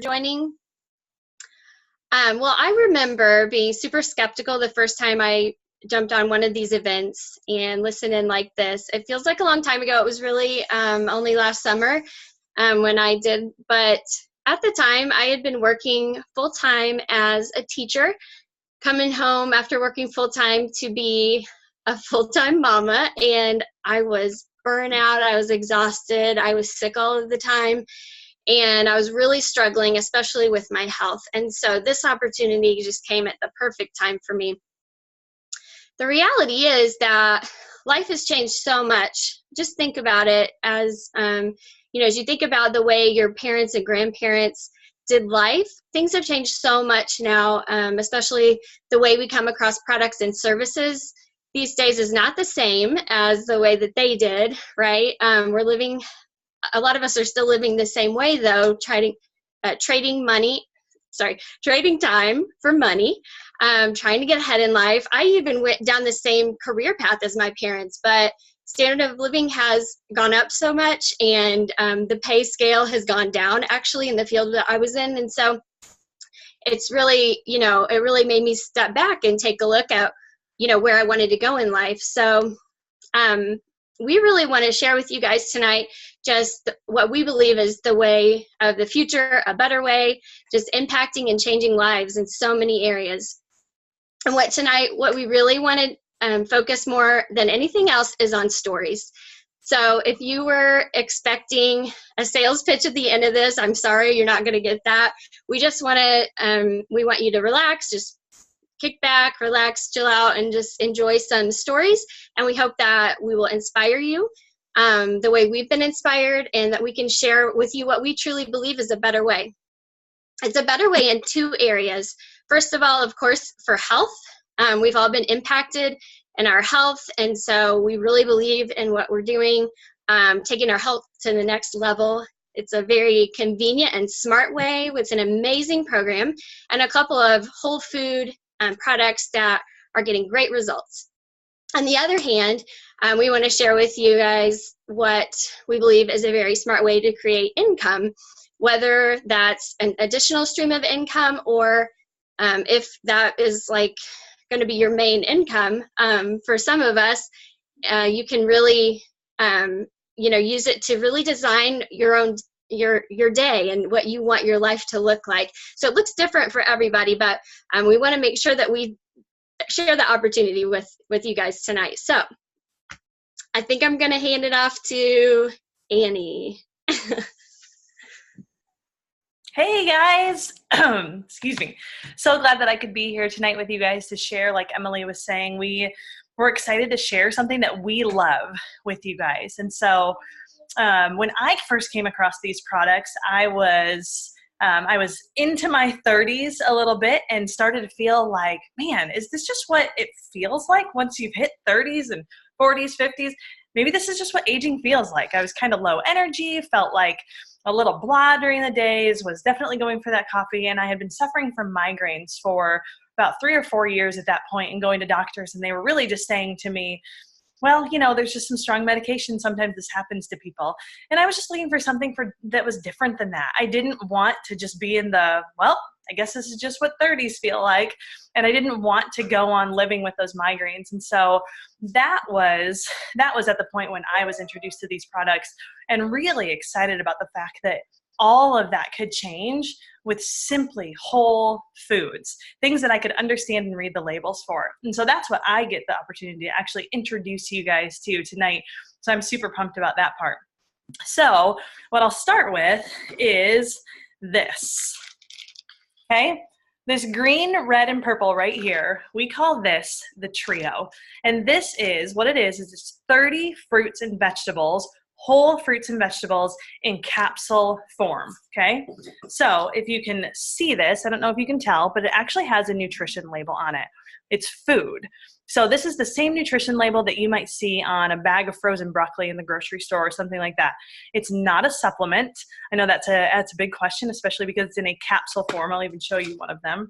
joining. Well, I remember being super skeptical the first time I jumped on one of these events and listened in like this. It feels like a long time ago. It was really only last summer when I did, but at the time I had been working full-time as a teacher, coming home after working full-time to be a full-time mama, and I was burnt out, I was exhausted, I was sick all of the time, and I was really struggling, especially with my health. And so this opportunity just came at the perfect time for me. The reality is that life has changed so much. Just think about it as, as you think about the way your parents and grandparents did life, things have changed so much now, especially the way we come across products and services these days is not the same as the way that they did, right? A lot of us are still living the same way though, trading time for money, trying to get ahead in life. I even went down the same career path as my parents, but standard of living has gone up so much, and the pay scale has gone down actually in the field that I was in. And so it's really, it really made me step back and take a look at, where I wanted to go in life. So we really want to share with you guys tonight just what we believe is the way of the future, a better way, just impacting and changing lives in so many areas. And what we really want to focus more than anything else is on stories. So if you were expecting a sales pitch at the end of this, I'm sorry, you're not going to get that. We just want you to relax, just kick back, relax, chill out, and just enjoy some stories. And we hope that we will inspire you the way we've been inspired, and that we can share with you what we truly believe is a better way. It's a better way in two areas. First of all, of course, for health. We've all been impacted in our health, and so we really believe in what we're doing, taking our health to the next level. It's a very convenient and smart way with an amazing program and a couple of whole food products that are getting great results. On the other hand, we want to share with you guys what we believe is a very smart way to create income, whether that's an additional stream of income or if that is like going to be your main income. For some of us, you can really use it to really design your day and what you want your life to look like. So it looks different for everybody, but we want to make sure that we share the opportunity with you guys tonight. So I think I'm going to hand it off to Annie. Hey guys, excuse me. So glad that I could be here tonight with you guys to share. Like Emily was saying, we're excited to share something that we love with you guys. And so when I first came across these products, I was into my 30s a little bit and started to feel like, man, is this just what it feels like once you've hit 30s and 40s, 50s? Maybe this is just what aging feels like. I was kind of low energy, felt like a little blah during the days, was definitely going for that coffee, and I had been suffering from migraines for about 3 or 4 years at that point and going to doctors, and they were really just saying to me, well, there's just some strong medication. Sometimes this happens to people. And I was just looking for something that was different than that. I didn't want to just be in I guess this is just what 30s feel like. And I didn't want to go on living with those migraines. And so that was at the point when I was introduced to these products and really excited about the fact that all of that could change with simply whole foods, things that I could understand and read the labels for. And so that's what I get the opportunity to actually introduce you guys to tonight. So I'm super pumped about that part. So what I'll start with is this, okay? This green, red, and purple right here, we call this the trio. And this is, what it is it's 30 fruits and vegetables, whole fruits and vegetables in capsule form, okay? So if you can see this, I don't know if you can tell, but it actually has a nutrition label on it. It's food. So this is the same nutrition label that you might see on a bag of frozen broccoli in the grocery store or something like that. It's not a supplement. I know that's a big question, especially because it's in a capsule form. I'll even show you one of them.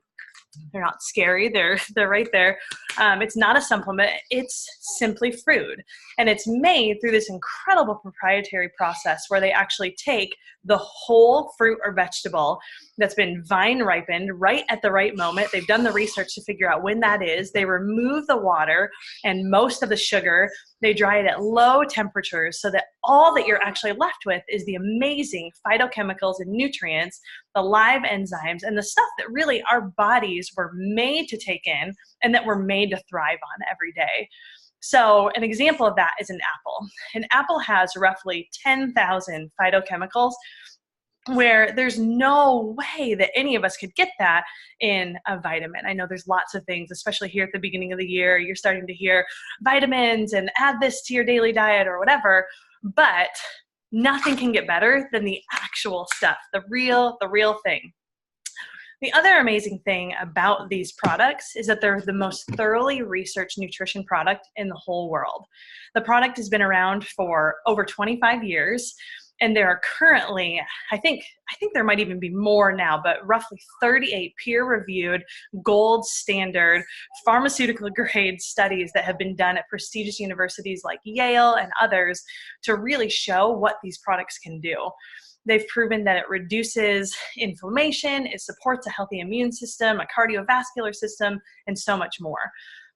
They're not scary. They're right there. It's not a supplement. It's simply fruit. And it's made through this incredible proprietary process where they actually take the whole fruit or vegetable that's been vine ripened right at the right moment. They've done the research to figure out when that is. They remove the water and most of the sugar. They dry it at low temperatures so that all that you're actually left with is the amazing phytochemicals and nutrients, the live enzymes, and the stuff that really our bodies were made to take in and that we're made to thrive on every day. So an example of that is an apple. An apple has roughly 10,000 phytochemicals, where there's no way that any of us could get that in a vitamin. I know there's lots of things, especially here at the beginning of the year, you're starting to hear vitamins and add this to your daily diet or whatever, but nothing can get better than the actual stuff, the real thing. The other amazing thing about these products is that they're the most thoroughly researched nutrition product in the whole world. The product has been around for over 25 years. And there are currently, I think there might even be more now, but roughly 38 peer-reviewed, gold standard, pharmaceutical grade studies that have been done at prestigious universities like Yale and others to really show what these products can do. They've proven that it reduces inflammation, it supports a healthy immune system, a cardiovascular system, and so much more.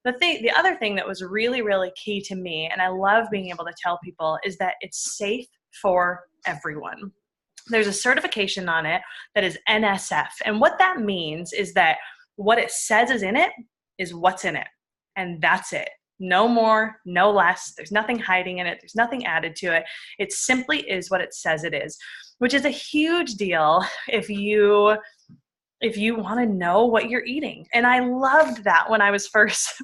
The other thing that was really, really key to me, and I love being able to tell people, is that it's safe for everyone. There's a certification on it that is NSF. And what that means is that what it says is in it is what's in it. And that's it. No more, no less. There's nothing hiding in it. There's nothing added to it. It simply is what it says it is, which is a huge deal if you want to know what you're eating. And I loved that when I was first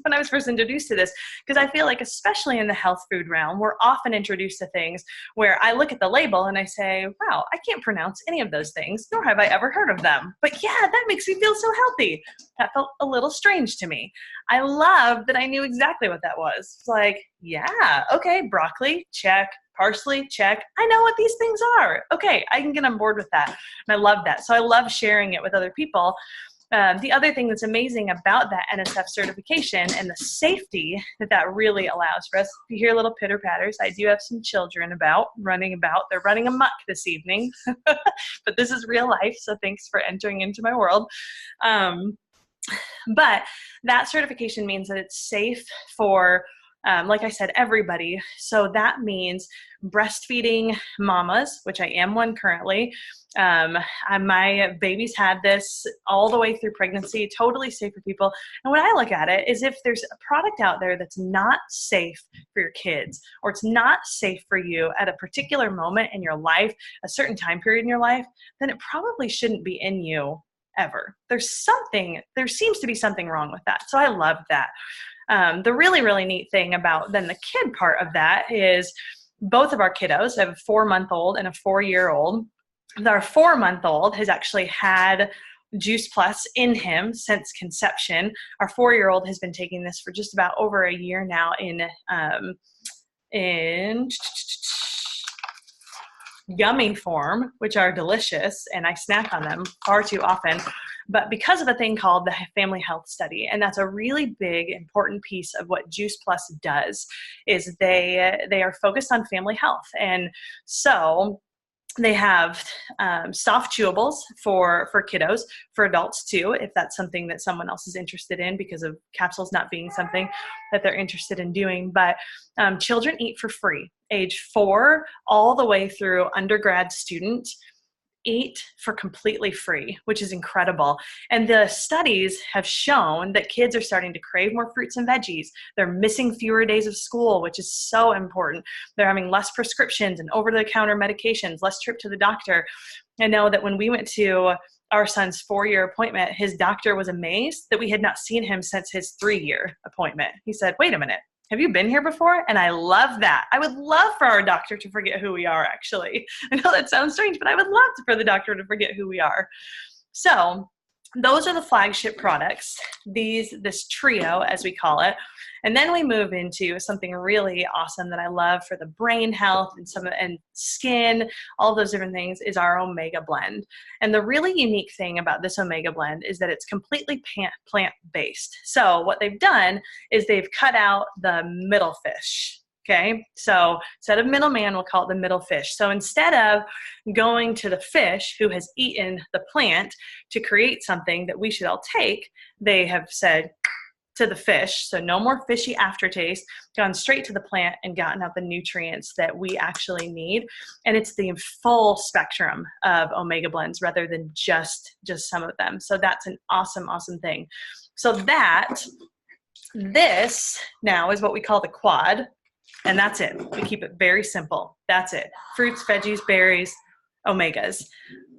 introduced to this, because I feel like, especially in the health food realm, we're often introduced to things where I look at the label and I say, wow, I can't pronounce any of those things, nor have I ever heard of them. But yeah, that makes me feel so healthy. That felt a little strange to me. I love that I knew exactly what that was. It's like, yeah, okay, broccoli, check. Parsley, check. I know what these things are. Okay, I can get on board with that. And I love that. So I love sharing it with other people. The other thing that's amazing about that NSF certification and the safety that really allows for us, if you hear little pitter patters, I do have some children running about. They're running amok this evening, but this is real life. So thanks for entering into my world. But that certification means that it's safe for like I said, everybody. So that means breastfeeding mamas, which I am one currently. My baby's had this all the way through pregnancy, totally safe for people. And when I look at it is if there's a product out there that's not safe for your kids, or it's not safe for you at a particular moment in your life, a certain time period in your life, then it probably shouldn't be in you ever. There seems to be something wrong with that. So I love that. The really, really neat thing about then the kid part of that is both of our kiddos have a 4-month-old and a 4-year-old. Our 4-month-old has actually had Juice Plus in him since conception. Our 4-year-old has been taking this for just about over a year now in yummy form, which are delicious, and I snack on them far too often. But because of a thing called the Family Health Study, and that's a really big, important piece of what Juice Plus does, is they are focused on family health. And so they have soft chewables for kiddos, for adults too, if that's something that someone else is interested in, because of capsules not being something that they're interested in doing. But children eat for free. Age 4 all the way through undergrad student eat for completely free, which is incredible. And the studies have shown that kids are starting to crave more fruits and veggies. They're missing fewer days of school, which is so important. They're having less prescriptions and over-the-counter medications, less trip to the doctor. I know that when we went to our son's 4-year appointment, his doctor was amazed that we had not seen him since his 3-year appointment. He said, wait a minute, have you been here before? And I love that. I would love for our doctor to forget who we are, actually. I know that sounds strange, but I would love for the doctor to forget who we are. So those are the flagship products, this trio, as we call it. And then we move into something really awesome that I love for the brain health and skin, all those different things, is our Omega Blend. And the really unique thing about this Omega Blend is that it's completely plant-based. So what they've done is they've cut out the middle fish. Okay, so instead of middleman, we'll call it the middle fish. So instead of going to the fish who has eaten the plant to create something that we should all take, they have said to the fish, so no more fishy aftertaste, gone straight to the plant and gotten out the nutrients that we actually need. And it's the full spectrum of Omega Blends rather than just some of them. So that's an awesome, awesome thing. So this now is what we call the quad. And that's it. We keep it very simple. That's it. Fruits, veggies, berries, omegas.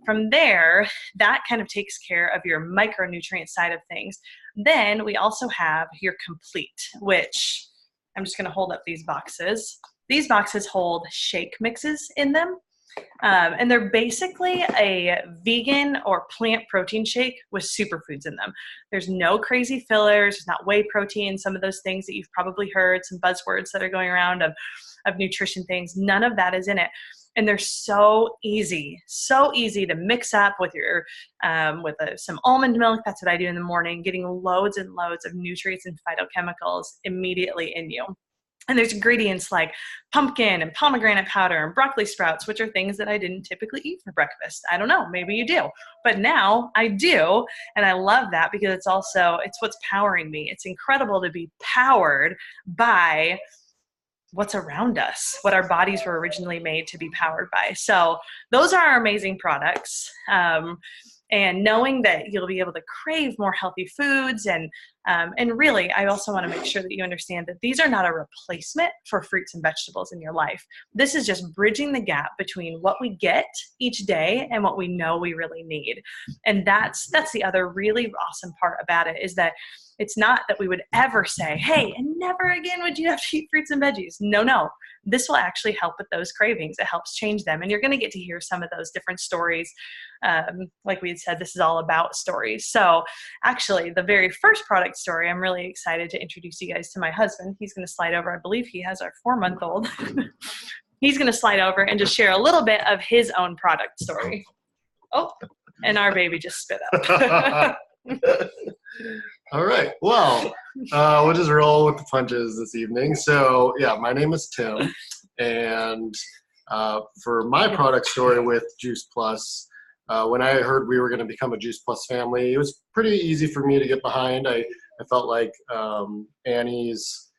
From there, that kind of takes care of your micronutrient side of things. Then we also have your complete, which I'm just going to hold up these boxes. These boxes hold shake mixes in them. And they're basically a vegan or plant protein shake with superfoods in them. There's no crazy fillers. There's not whey protein, some of those things that you've probably heard, some buzzwords that are going around of nutrition things. None of that is in it. And they're so easy to mix up with your some almond milk. That's what I do in the morning, getting loads and loads of nutrients and phytochemicals immediately in you. And there's ingredients like pumpkin and pomegranate powder and broccoli sprouts, which are things that I didn't typically eat for breakfast. I don't know, maybe you do, but now I do. And I love that because it's what's powering me. It's incredible to be powered by what's around us, what our bodies were originally made to be powered by. So those are our amazing products. And knowing that you'll be able to crave more healthy foods and really, I also want to make sure that you understand that these are not a replacement for fruits and vegetables in your life. This is just bridging the gap between what we get each day and what we know we really need. And that's the other really awesome part about it, is that it's not that we would ever say, hey, and never again would you have to eat fruits and veggies. No. This will actually help with those cravings. It helps change them. And you're going to get to hear some of those different stories. Like we had said, this is all about stories. So actually, the very first product story, I'm really excited to introduce you guys to my husband. He's going to slide over. I believe he has our 4-month-old. He's going to slide over and just share a little bit of his own product story. Oh, and our baby just spit up. All right. Well, we'll just roll with the punches this evening. So, yeah, my name is Tim, and for my product story with Juice Plus, when I heard we were going to become a Juice Plus family, it was pretty easy for me to get behind. I felt like Annie's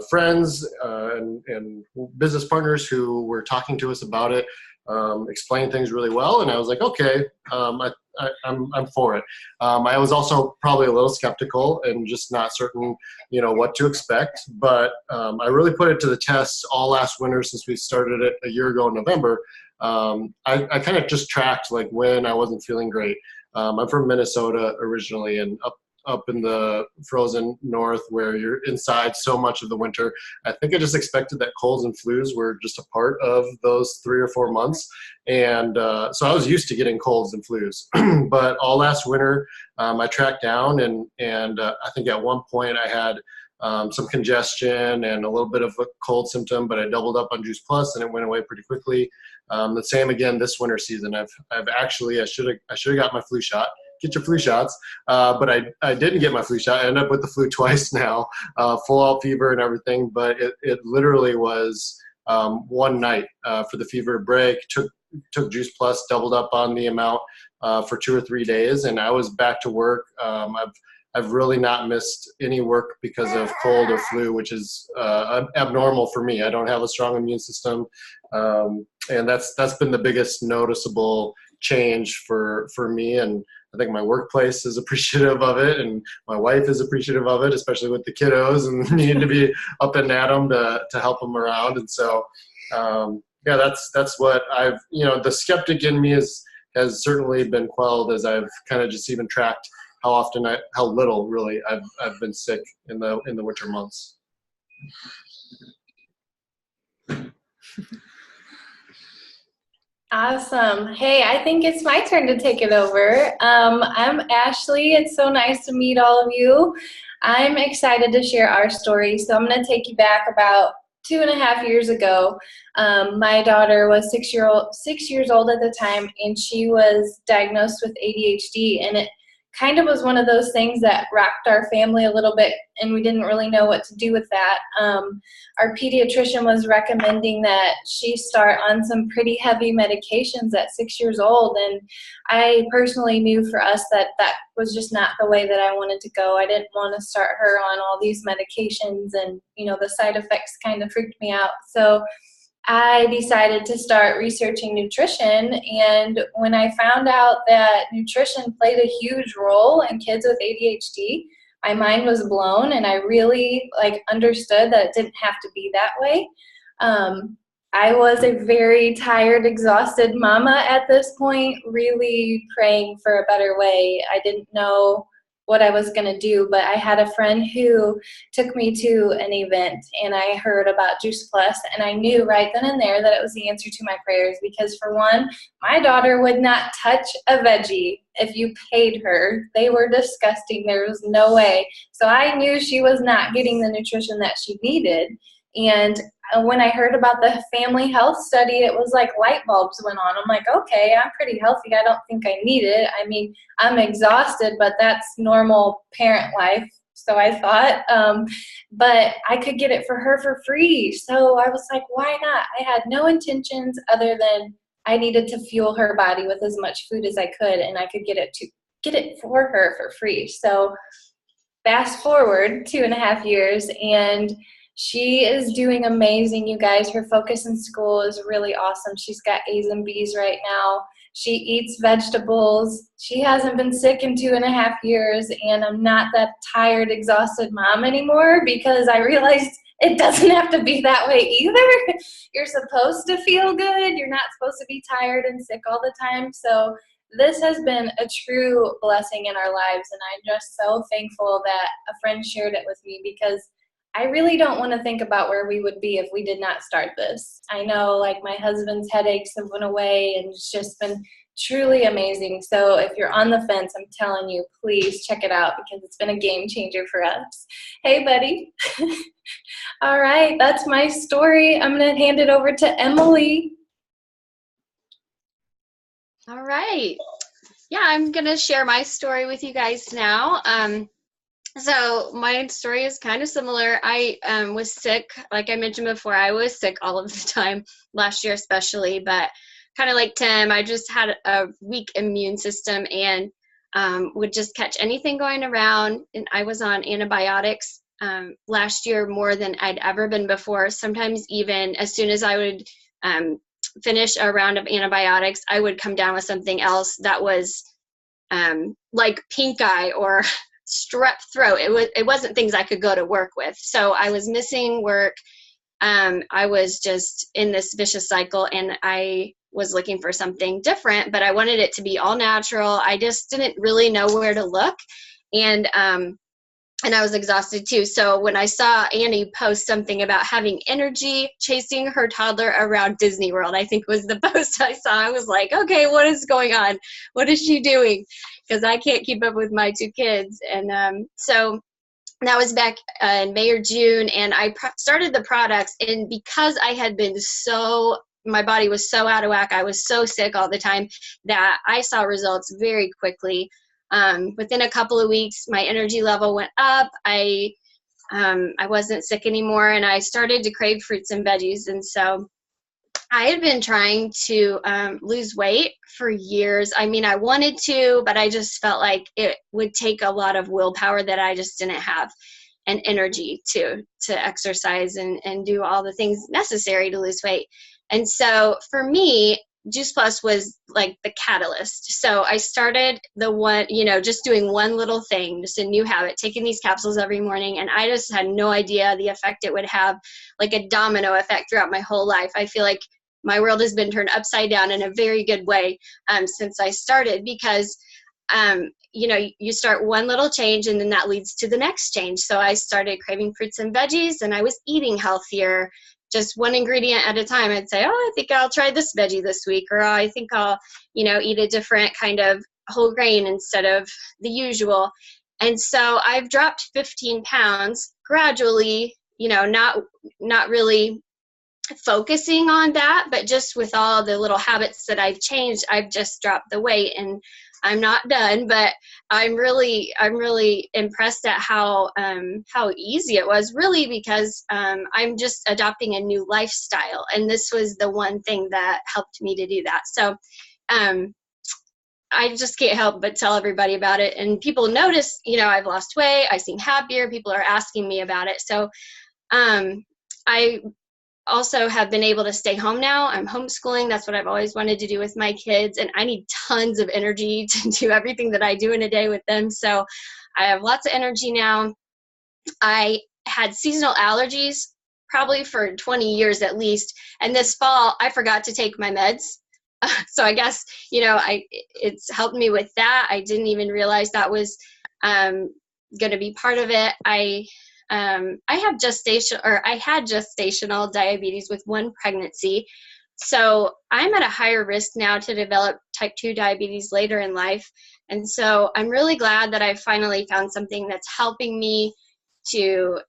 friends and business partners who were talking to us about it explained things really well, and I was like, okay, I'm for it. I was also probably a little skeptical and just not certain, what to expect. But I really put it to the test all last winter since we started it a year ago in November. I kind of just tracked like when I wasn't feeling great. I'm from Minnesota originally, and up in the frozen north where you're inside so much of the winter. I think I just expected that colds and flus were just a part of those 3 or 4 months. And so I was used to getting colds and flus. But all last winter, I tracked down and I think at one point I had some congestion and a little bit of a cold symptom, but I doubled up on Juice Plus and it went away pretty quickly. The same again this winter season. I should have got my flu shot. Get your flu shots. But I didn't get my flu shot. I ended up with the flu twice now, full out fever and everything. But it literally was one night for the fever break, took Juice Plus, doubled up on the amount for 2 or 3 days, and I was back to work. I've really not missed any work because of cold or flu, which is abnormal for me. I don't have a strong immune system, and that's been the biggest noticeable change for me. And I think my workplace is appreciative of it, and my wife is appreciative of it, especially with the kiddos and needing to be up and at them to help them around. And so, yeah, that's what I've, the skeptic in me has certainly been quelled as I've kind of just even tracked how little really I've been sick in the winter months. Awesome. Hey, I think it's my turn to take it over. I'm Ashley. It's so nice to meet all of you. I'm excited to share our story. So I'm going to take you back about 2.5 years ago. My daughter was 6 years old at the time, and she was diagnosed with ADHD. And it kind of was one of those things that rocked our family a little bit, and we didn't really know what to do with that. Our pediatrician was recommending that she start on some pretty heavy medications at 6 years old, and I personally knew for us that that was just not the way that I wanted to go. I didn't want to start her on all these medications, and the side effects kind of freaked me out. So I decided to start researching nutrition, and when I found out that nutrition played a huge role in kids with ADHD, my mind was blown, and I really understood that it didn't have to be that way. I was a very tired, exhausted mama at this point, really praying for a better way. I didn't know what I was going to do, but I had a friend who took me to an event, and I heard about Juice Plus, and I knew right then and there that it was the answer to my prayers, because for one, my daughter would not touch a veggie if you paid her. They were disgusting. There was no way. So I knew she was not getting the nutrition that she needed. And when I heard about the family health study, it was like light bulbs went on. I'm like, okay, I'm pretty healthy. I don't think I need it. I mean, I'm exhausted, but that's normal parent life. So I thought, but I could get it for her for free. So I was like, why not? I had no intentions other than I needed to fuel her body with as much food as I could, and I could get it for her for free. So fast forward 2.5 years, and she is doing amazing, you guys. Her focus in school is really awesome. She's got A's and B's right now. She eats vegetables. She hasn't been sick in 2.5 years, and I'm not that tired, exhausted mom anymore, because I realized it doesn't have to be that way either. You're supposed to feel good. You're not supposed to be tired and sick all the time. So this has been a true blessing in our lives, and I'm just so thankful that a friend shared it with me, because I really don't want to think about where we would be if we did not start this. I know, my husband's headaches have went away, and it's just been truly amazing. So if you're on the fence, I'm telling you, please check it out, because it's been a game changer for us. Hey, buddy. All right, that's my story. I'm going to hand it over to Emily. All right. Yeah, I'm going to share my story with you guys now. So my story is kind of similar. I was sick. Like I mentioned before, I was sick all of the time, last year especially, but kind of like Tim, I just had a weak immune system, and would just catch anything going around. And I was on antibiotics last year more than I'd ever been before. Sometimes even as soon as I would finish a round of antibiotics, I would come down with something else that was like pink eye or strep throat. It wasn't things I could go to work with. So I was missing work. I was just in this vicious cycle, and I was looking for something different, but I wanted it to be all natural. I just didn't really know where to look. And I was exhausted too. So when I saw Annie post something about having energy chasing her toddler around Disney World, I think was the post I saw, I was like, okay, what is going on? What is she doing? Because I can't keep up with my 2 kids. And so that was back in May or June, and I started the products. And because I had been my body was so out of whack, I was so sick all the time, that I saw results very quickly. Within a couple of weeks, my energy level went up. I wasn't sick anymore, and I started to crave fruits and veggies. And so I had been trying to lose weight for years. I mean, I wanted to, but I just felt like it would take a lot of willpower that I just didn't have, and energy to exercise and do all the things necessary to lose weight. And so for me, Juice Plus was like the catalyst. So I started just doing one little thing, just a new habit, taking these capsules every morning. And I just had no idea the effect it would have, like a domino effect throughout my whole life. I feel like my world has been turned upside down in a very good way since I started, because you start one little change, and then that leads to the next change. So I started craving fruits and veggies, and I was eating healthier, just one ingredient at a time. I'd say, oh, I think I'll try this veggie this week, or oh, I think I'll, eat a different kind of whole grain instead of the usual. And so I've dropped 15 pounds gradually, not really focusing on that, but just with all the little habits that I've changed, I've just dropped the weight. And I'm not done, but I'm really impressed at how easy it was, really, because I'm just adopting a new lifestyle, and this was the one thing that helped me to do that. So I just can't help but tell everybody about it, and people notice, I've lost weight, I seem happier, people are asking me about it. So I also have been able to stay home now. I'm homeschooling. That's what I've always wanted to do with my kids. And I need tons of energy to do everything that I do in a day with them. So I have lots of energy now. I had seasonal allergies probably for 20 years at least. And this fall, I forgot to take my meds. So I guess, it's helped me with that. I didn't even realize that was going to be part of it. I had gestational diabetes with one pregnancy. So I'm at a higher risk now to develop type 2 diabetes later in life. And so I'm really glad that I finally found something that's helping me to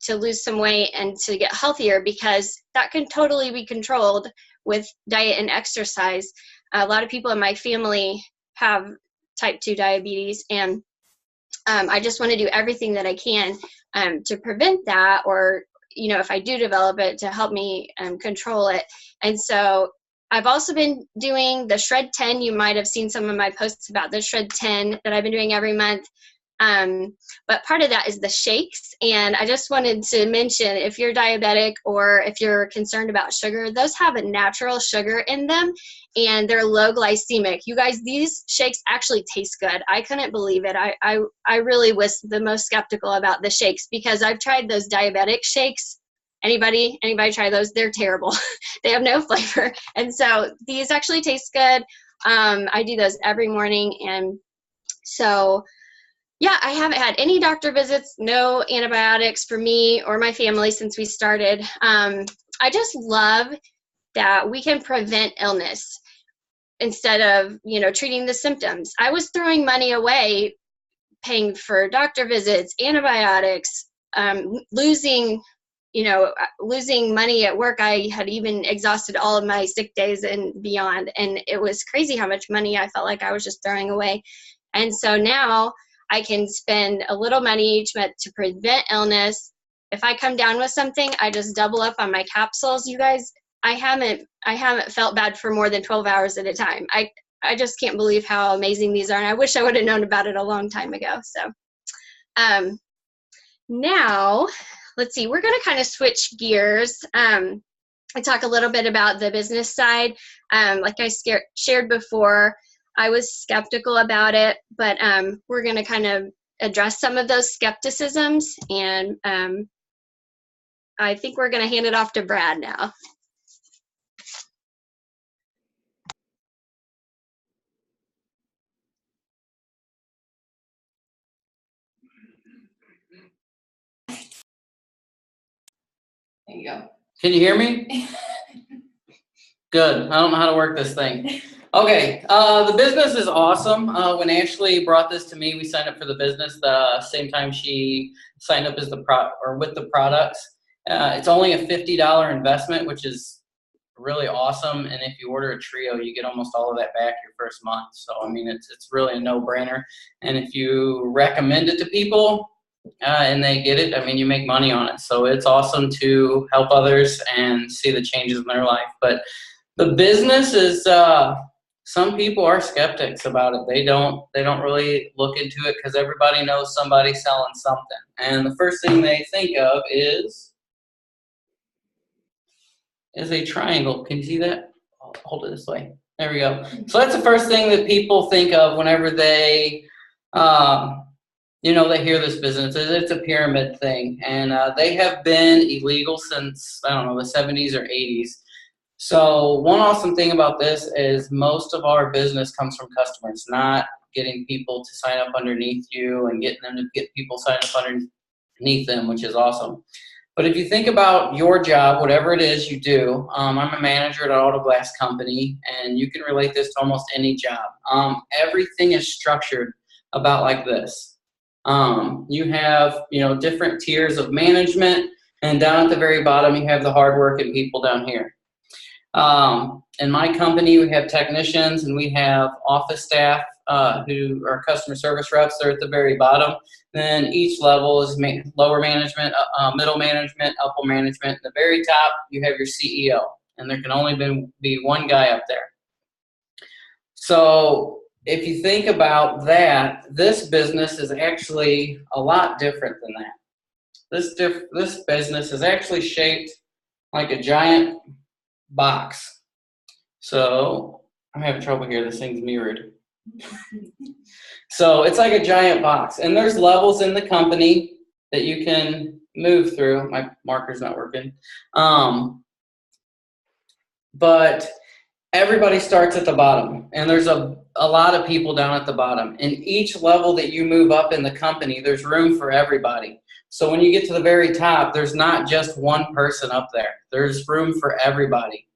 lose some weight and to get healthier, because that can totally be controlled with diet and exercise. A lot of people in my family have type 2 diabetes, and I just want to do everything that I can to prevent that, or, if I do develop it, to help me control it. And so I've also been doing the Shred 10. You might have seen some of my posts about the Shred 10 that I've been doing every month. But part of that is the shakes. And I just wanted to mention, if you're diabetic or if you're concerned about sugar, those have a natural sugar in them, and they're low glycemic. You guys, these shakes actually taste good. I couldn't believe it. I really was the most skeptical about the shakes, because I've tried those diabetic shakes. Anybody try those? They're terrible. They have no flavor. And so these actually taste good. I do those every morning. And so, yeah, I haven't had any doctor visits, no antibiotics for me or my family since we started. I just love that we can prevent illness instead of, treating the symptoms. I was throwing money away, paying for doctor visits, antibiotics, losing money at work. I had even exhausted all of my sick days and beyond. And it was crazy how much money I felt like I was just throwing away. And so now I can spend a little money each month to prevent illness. If I come down with something, I just double up on my capsules. You guys, I haven't felt bad for more than 12 hours at a time. I just can't believe how amazing these are. And I wish I would have known about it a long time ago. So now, let's see, we're going to kind of switch gears. I talk a little bit about the business side. Like I shared before, I was skeptical about it, but we're going to kind of address some of those skepticisms, and I think we're going to hand it off to Brad now. There you go. Can you hear me? Good. I don't know how to work this thing. Okay. The business is awesome. When Ashley brought this to me, we signed up for the business the same time she signed up as with the products. It's only a $50 investment, which is really awesome. And if you order a trio, you get almost all of that back your first month. So, I mean, it's really a no-brainer. And if you recommend it to people, and they get it, I mean, you make money on it. So it's awesome to help others and see the changes in their life. But the business is, some people are skeptics about it. They don't really look into it because everybody knows somebody selling something. And the first thing they think of is a triangle. Can you see that? I'll hold it this way. There we go. So that's the first thing that people think of whenever they, they hear this business. It's a pyramid thing, and they have been illegal since, I don't know, the 70s or 80s. So one awesome thing about this is most of our business comes from customers, not getting people to sign up underneath you and getting them to get people signed up underneath them, which is awesome. But if you think about your job, whatever it is you do, I'm a manager at an auto glass company, and you can relate this to almost any job. Everything is structured about like this. You have, different tiers of management, and down at the very bottom, you have the hardworking people down here. In my company, we have technicians and we have office staff who are customer service reps. They're at the very bottom. Then each level is lower management, middle management, upper management. At the very top, you have your CEO, and there can only be one guy up there. So if you think about that, this business is actually a lot different than that. This business is actually shaped like a giant box. So I'm having trouble here. This thing's mirrored. So it's like a giant box, and there's levels in the company that you can move through. My marker's not working. But everybody starts at the bottom, and there's a lot of people down at the bottom. And each level that you move up in the company, there's room for everybody. So when you get to the very top, there's not just one person up there. There's room for everybody.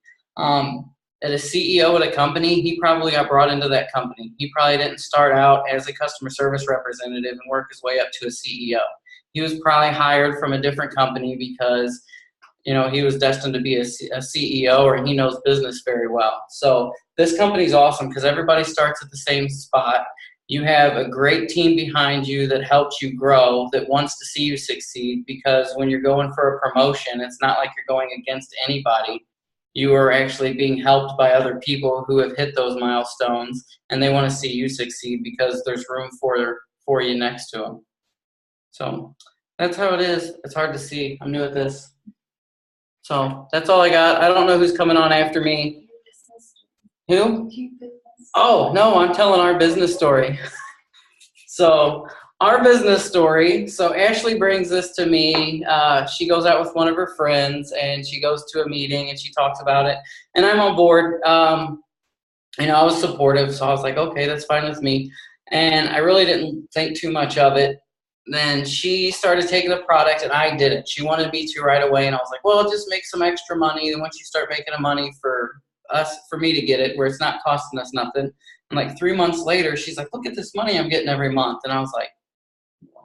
At a CEO at a company, he probably got brought into that company. He probably didn't start out as a customer service representative and work his way up to a CEO. He was probably hired from a different company because, he was destined to be a CEO, or he knows business very well. So this company's awesome because everybody starts at the same spot. You have a great team behind you that helps you grow, that wants to see you succeed, because when you're going for a promotion, it's not like you're going against anybody. You are actually being helped by other people who have hit those milestones, and they want to see you succeed because there's room for you next to them. So that's how it is. It's hard to see. I'm new at this. So that's all I got. I don't know who's coming on after me. Who? Oh, no, I'm telling our business story. So our business story, so Ashley brings this to me. She goes out with one of her friends, and she goes to a meeting, and she talks about it. And I'm on board. I was supportive, so I was like, okay, that's fine with me. And I really didn't think too much of it. Then she started taking the product, and I didn't. She wanted me to right away, and I was like, well, just make some extra money. And once you start making the money for me to get it, where it's not costing us nothing. And like 3 months later, she's like, look at this money I'm getting every month. And I was like,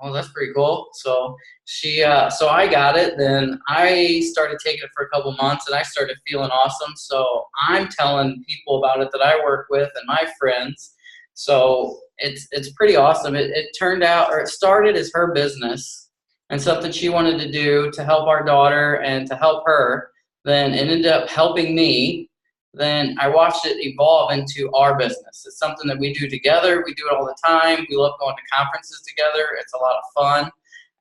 oh, that's pretty cool. So so I got it. Then I started taking it for a couple months, and I started feeling awesome. So I'm telling people about it that I work with and my friends. So it's pretty awesome. It turned out, or it started as her business and something she wanted to do to help our daughter and to help her. Then it ended up helping me. Then I watched it evolve into our business. It's something that we do together. We do it all the time. We love going to conferences together. It's a lot of fun.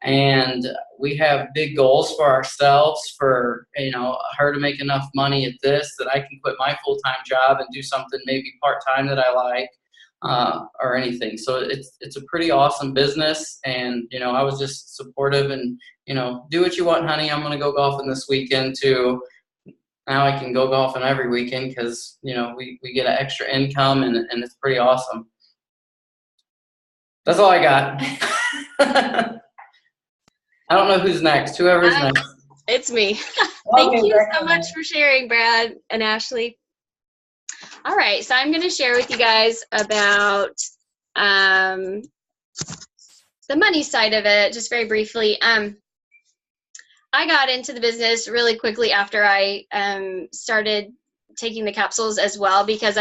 And we have big goals for ourselves, for her to make enough money at this that I can quit my full-time job and do something maybe part-time that I like, or anything. So it's a pretty awesome business. And I was just supportive and do what you want, honey. I'm going to go golfing this weekend too. Now I can go golfing every weekend because, we get an extra income, and it's pretty awesome. That's all I got. I don't know who's next. Whoever's next. It's me. Thank you so much for sharing, Brad and Ashley. All right, so I'm going to share with you guys about the money side of it, just very briefly. I got into the business really quickly after I started taking the capsules as well, because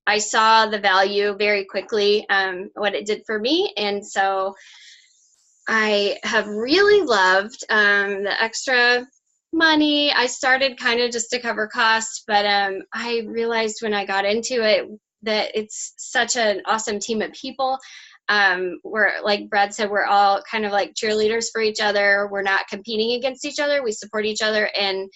I saw the value very quickly, what it did for me. And so I have really loved the extra money. I started kind of just to cover costs, but I realized when I got into it that it's such an awesome team of people. We're, like Brad said, we're all kind of like cheerleaders for each other. We're not competing against each other. We support each other, and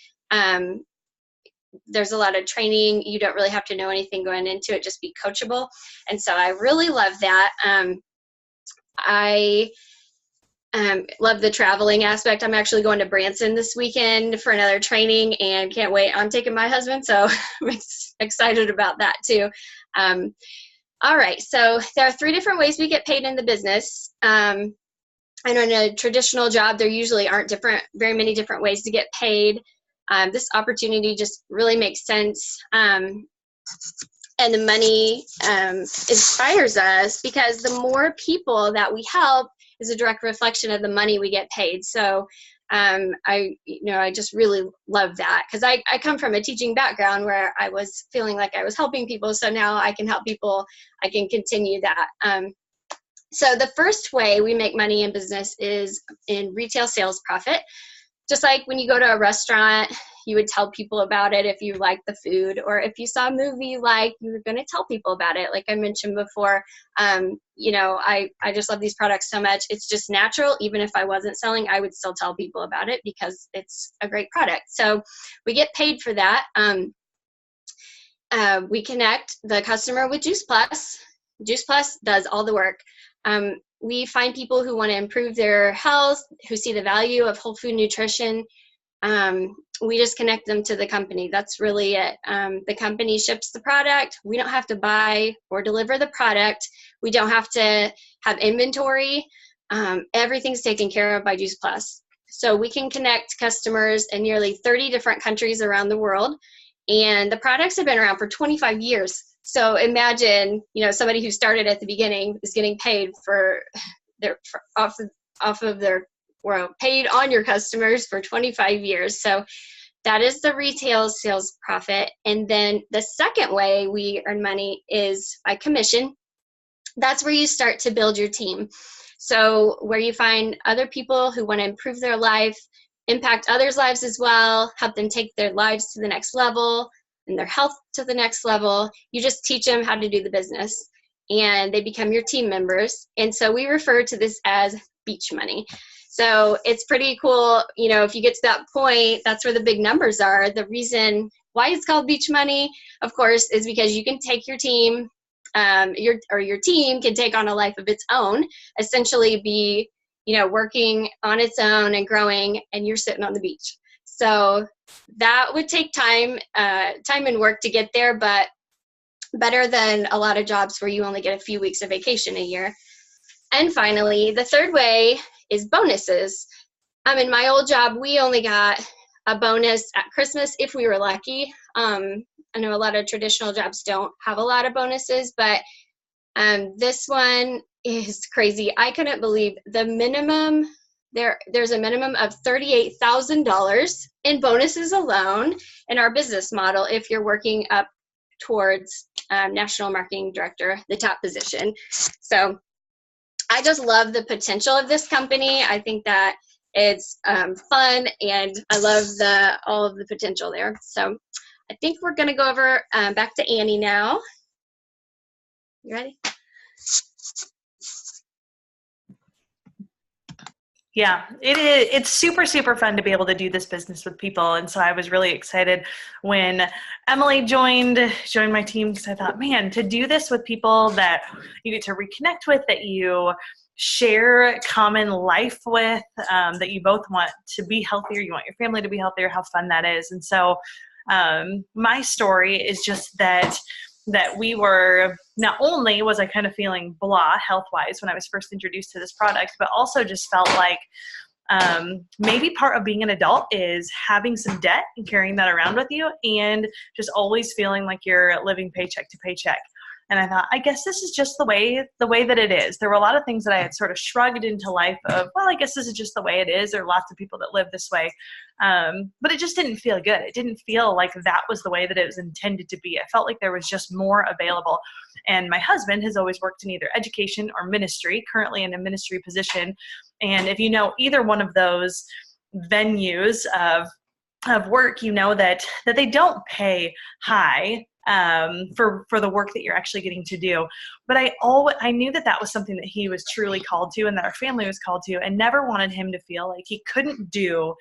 there's a lot of training. You don't really have to know anything going into it, just be coachable. And so I really love that. I love the traveling aspect. I'm actually going to Branson this weekend for another training, and can't wait. I'm taking my husband, so I'm excited about that too. All right, so there are 3 different ways we get paid in the business. I know in a traditional job, there usually aren't very many different ways to get paid. This opportunity just really makes sense. And the money inspires us because the more people that we help is a direct reflection of the money we get paid. So I just really love that because I come from a teaching background where I was feeling like I was helping people. So now I can help people. I can continue that. So the first way we make money in business is in retail sales profit. Just like when you go to a restaurant, you would tell people about it if you liked the food, or if you saw a movie you liked, you were going to tell people about it. Like I mentioned before, I just love these products so much. It's just natural. Even if I wasn't selling, I would still tell people about it because it's a great product. So we get paid for that. We connect the customer with Juice Plus. Juice Plus does all the work. We find people who want to improve their health, who see the value of whole food nutrition. We just connect them to the company. That's really it. The company ships the product. We don't have to buy or deliver the product. We don't have to have inventory. Everything's taken care of by Juice Plus. So we can connect customers in nearly 30 different countries around the world. And the products have been around for 25 years. So imagine, somebody who started at the beginning is getting paid paid on your customers for 25 years. So that is the retail sales profit. And then the second way we earn money is by commission. That's where you start to build your team. So where you find other people who want to improve their life, impact others' lives as well, help them take their lives to the next level and their health to the next level. You just teach them how to do the business and they become your team members. And so we refer to this as beach money. So it's pretty cool. If you get to that point, that's where the big numbers are. The reason why it's called beach money, of course, is because you can take your team, your team can take on a life of its own, essentially be, working on its own and growing, and you're sitting on the beach. So that would take time and work to get there, but better than a lot of jobs where you only get a few weeks of vacation a year. And finally, the third way is bonuses. In my old job, we only got a bonus at Christmas if we were lucky. I know a lot of traditional jobs don't have a lot of bonuses, but this one is crazy. I couldn't believe the minimum. There's a minimum of $38,000 in bonuses alone in our business model if you're working up towards National Marketing Director, the top position. So I just love the potential of this company. I think that it's fun, and I love all of the potential there. So I think we're going to go over back to Annie now. You ready? Yeah, it's super, super fun to be able to do this business with people. And so I was really excited when Emily joined my team, because I thought, man, to do this with people that you get to reconnect with, that you share common life with, that you both want to be healthier, you want your family to be healthier, how fun that is. And so my story is just that we were, not only was I kind of feeling blah health-wise when I was first introduced to this product, but also just felt like maybe part of being an adult is having some debt and carrying that around with you, and just always feeling like you're living paycheck to paycheck. And I thought, I guess this is just the way that it is. There were a lot of things that I had sort of shrugged into life of, well, I guess this is just the way it is. There are lots of people that live this way. But it just didn't feel good. It didn't feel like that was the way that it was intended to be. I felt like there was just more available. And my husband has always worked in either education or ministry, currently in a ministry position. And if you know either one of those venues of work, you know that they don't pay high for the work that you're actually getting to do. But I knew that was something that he was truly called to, and that our family was called to, and never wanted him to feel like he couldn't do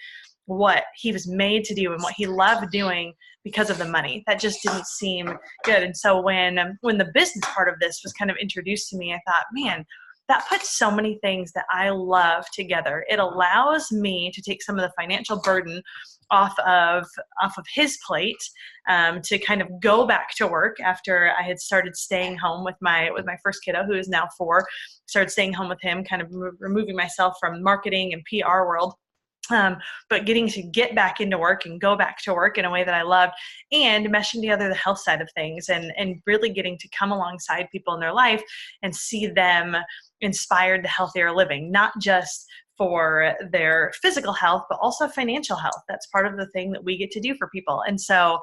what he was made to do and what he loved doing because of the money. That just didn't seem good. And so when the business part of this was kind of introduced to me, I thought, man, that puts so many things that I love together. It allows me to take some of the financial burden off of his plate to kind of go back to work after I had started staying home with my first kiddo, who is now 4. Started staying home with him, kind of removing myself from marketing and PR world. But getting to get back into work and go back to work in a way that I loved, and meshing together the health side of things, and really getting to come alongside people in their life and see them inspired to healthier living, not just for their physical health, but also financial health. That's part of the thing that we get to do for people. And so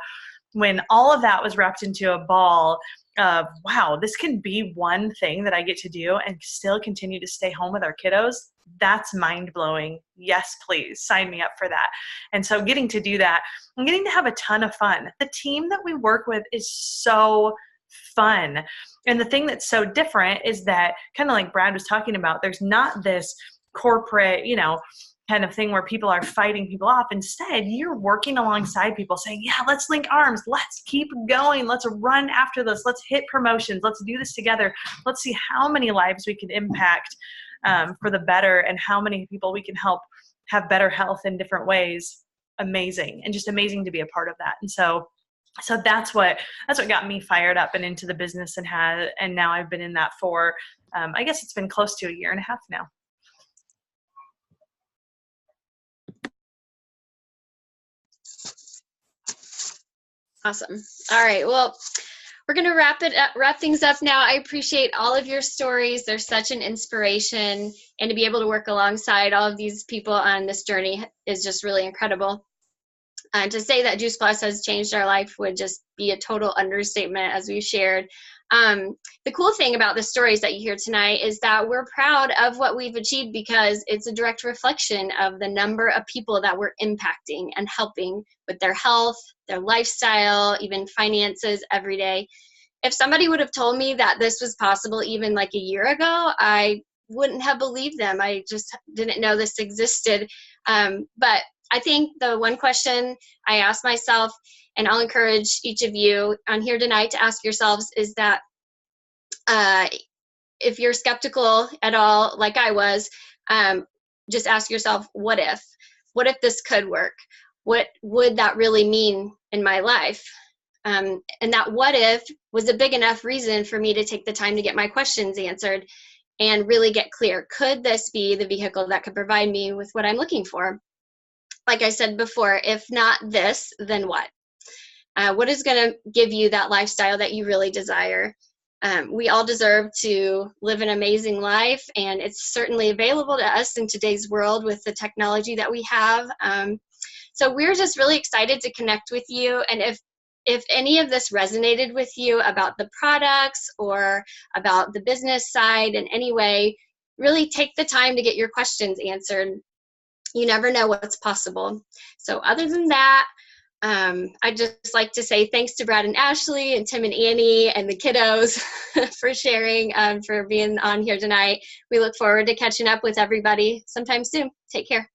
when all of that was wrapped into a ball of, wow, this can be one thing that I get to do and still continue to stay home with our kiddos, that's mind-blowing. Yes, please sign me up for that. And so getting to do that, I'm getting to have a ton of fun. The team that we work with is so fun. And the thing that's so different is that, kind of like Brad was talking about, there's not this corporate, kind of thing where people are fighting people off. Instead, you're working alongside people saying, yeah, let's link arms. Let's keep going. Let's run after this. Let's hit promotions. Let's do this together. Let's see how many lives we can impact for the better, and how many people we can help have better health in different ways. Amazing. And just amazing to be a part of that. And so that's what got me fired up and into the business, and now I've been in that for, I guess it's been close to 1.5 years now. Awesome. All right. Well, we're going to wrap things up now. I appreciate all of your stories. They're such an inspiration, and to be able to work alongside all of these people on this journey is just really incredible. To say that Juice Plus has changed our life would just be a total understatement, as we shared. The cool thing about the stories that you hear tonight is that we're proud of what we've achieved, because it's a direct reflection of the number of people that we're impacting and helping with their health, their lifestyle, even finances every day. If somebody would have told me that this was possible even like a year ago, I wouldn't have believed them. I just didn't know this existed. But I think the one question I ask myself, and I'll encourage each of you on here tonight to ask yourselves, is that if you're skeptical at all, like I was, just ask yourself, what if? What if this could work? What would that really mean in my life? And that what if was a big enough reason for me to take the time to get my questions answered and really get clear. Could this be the vehicle that could provide me with what I'm looking for? Like I said before, if not this, then what? What is going to give you that lifestyle that you really desire? We all deserve to live an amazing life, and it's certainly available to us in today's world with the technology that we have. So we're just really excited to connect with you. And if any of this resonated with you about the products or about the business side in any way, really take the time to get your questions answered. You never know what's possible. So other than that, I'd just like to say thanks to Brad and Ashley and Tim and Annie and the kiddos for sharing, for being on here tonight. We look forward to catching up with everybody sometime soon. Take care.